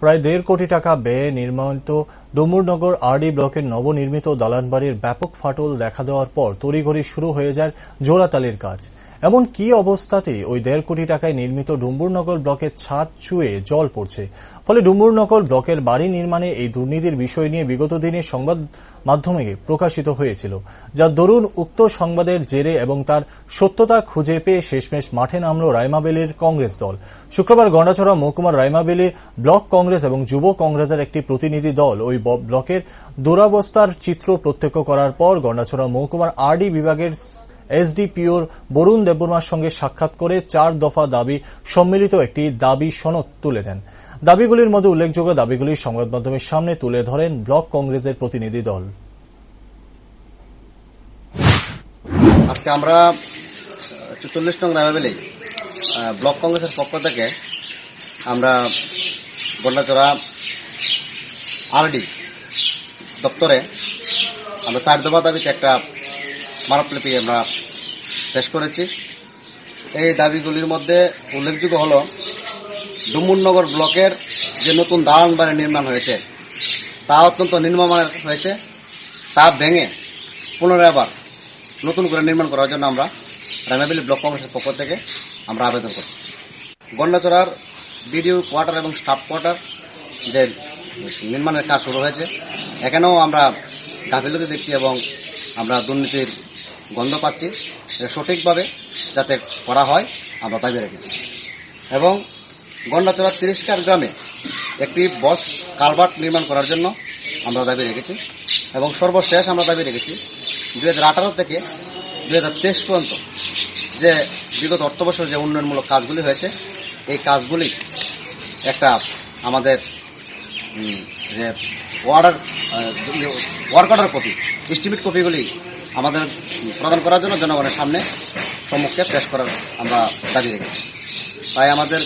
প্রায় ১.৫ কোটি টাকা ব্যয়ে নির্মিত ডুমুরনগর আরডি ব্লকের নবনির্মিত দালানবাড়ির ব্যাপক ফাটল দেখা দেওয়ার পর তড়িঘড়ি শুরু হয়ে যায় জোড়াতালির কাজ। এমন কি অবস্থাতে ওই ১.৫ কোটি টাকায় নির্মিত ডুমুরনগর ব্লকের ছাদ চুঁয়ে জল পড়ছে। ফলে ডুমুরনগর ব্লকের বাড়ি নির্মাণে এই দুর্নীতির বিষয় নিয়ে বিগত দিনে সংবাদ মাধ্যমে প্রকাশিত হয়েছিল, যার দরুন উক্ত সংবাদের জেরে এবং তার সত্যতা খুঁজে পেয়ে শেষমেশ মাঠে নামল রাইমাবেলীর কংগ্রেস দল। শুক্রবার গন্ডাছড়া মহকুমার রাইমাবেলী ব্লক কংগ্রেস এবং যুব কংগ্রেসের একটি প্রতিনিধি দল ওই ব্লকের দুরবস্থার চিত্র প্রত্যক্ষ করার পর গন্ডাছড়া মহকুমার আরডি বিভাগের এসডিপিওর বরুণ দেববর্মার সঙ্গে সাক্ষাৎ করে ৪ দফা দাবি সম্মিলিত একটি দাবি সনদ তুলে দেন। দাবিগুলির মধ্যে উল্লেখযোগ্য দাবিগুলি সংবাদ মাধ্যমের সামনে তুলে ধরেন ব্লক কংগ্রেসের প্রতিনিধি দল। আজকে আমরা ৪৪ নং রাইমাবেলী ব্লক কংগ্রেসের পক্ষ থেকে আমরা গন্ডাছড়া আরডি দপ্তরে আমরা ৪ দফা দাবিতে একটা স্মারকলিপি আমরা পেশ করেছি। এই দাবিগুলির মধ্যে উল্লেখযোগ্য হল ডুমুরনগর ব্লকের যে নতুন দালান বাড়ি নির্মাণ হয়েছে তা অত্যন্ত নিম্নমানের হয়েছে, তা ভেঙে পুনরায় আবার নতুন করে নির্মাণ করার জন্য আমরা রাইমাবেলী ব্লক কংগ্রেসের পক্ষ থেকে আমরা আবেদন করছি। গন্ডাছড়ার বিডিও কোয়ার্টার এবং স্টাফ কোয়ার্টার যে নির্মাণের কাজ শুরু হয়েছে, এখানেও আমরা গাফিলতি দেখছি এবং আমরা দুর্নীতির গন্ধ পাচ্ছি। সঠিকভাবে যাতে করা হয় আমরা দাবি রেখেছি। এবং গন্ডাছড়া ৩০ গ্রামে একটি বস কালভার্ট নির্মাণ করার জন্য আমরা দাবি রেখেছি। এবং সর্বশেষ আমরা দাবি রেখেছি ২০১৮ থেকে ২০২৩ পর্যন্ত যে বিগত অর্থবর্ষের যে উন্নয়নমূলক কাজগুলি হয়েছে, এই কাজগুলি একটা আমাদের যে ওয়ার্ক অর্ডার কপি, এস্টিমেট কপিগুলি আমাদের প্রদান করার জন্য জনগণের সামনে সম্মুখে পেশ করার আমরা দাবি রেখেছি। তাই আমাদের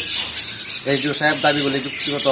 এসডিও সাহেব দাবিগুলি যুক্তিগত